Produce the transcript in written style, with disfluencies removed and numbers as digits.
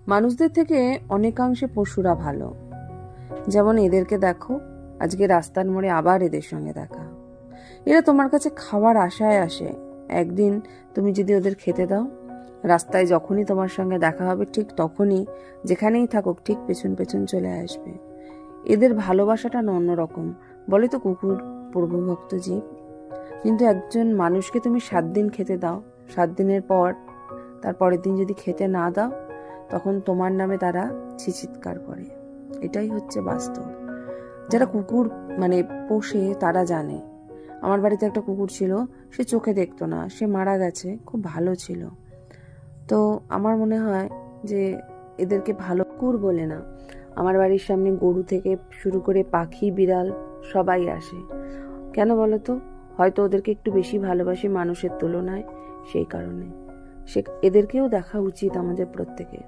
মানুষদের থেকে অনেকাংশে পশুরা ভালো। যেমন এদেরকে দেখো, আজকে রাস্তার মোড়ে আবার এদের সঙ্গে দেখা। এরা তোমার কাছে খাওয়ার আশায় আসে। একদিন তুমি যদি ওদের খেতে দাও, রাস্তায় যখনই তোমার সঙ্গে দেখা হবে ঠিক তখনই যেখানেই থাকুক ঠিক পেছন পেছন চলে আসবে। এদের ভালোবাসাটা অন্যরকম। বলে তো কুকুর প্রভুভক্ত জীব। কিন্তু একজন মানুষকে তুমি 7 দিন খেতে দাও, 7 দিনের পর তার পরের দিন যদি খেতে না দাও, তখন তোমার নামে তারা চিৎকার করে। এটাই হচ্ছে বাস্তব। যারা কুকুর পোষে তারা জানে। আমার বাড়িতে একটা কুকুর ছিল, সে চোখে দেখতো না, সে মারা গেছে, খুব ভালো ছিল। তো আমার মনে হয় যে এদেরকে ভালো কুকুর বলে না, আমার বাড়ির সামনে গরু থেকে শুরু করে পাখি বিড়াল সবাই আসে। কেন বলো তো? হয়তো ওদেরকে একটু বেশি ভালোবাসি মানুষের তুলনায়, সেই কারণে এদেরকেও দেখা উচিত আমাদের প্রত্যেকের।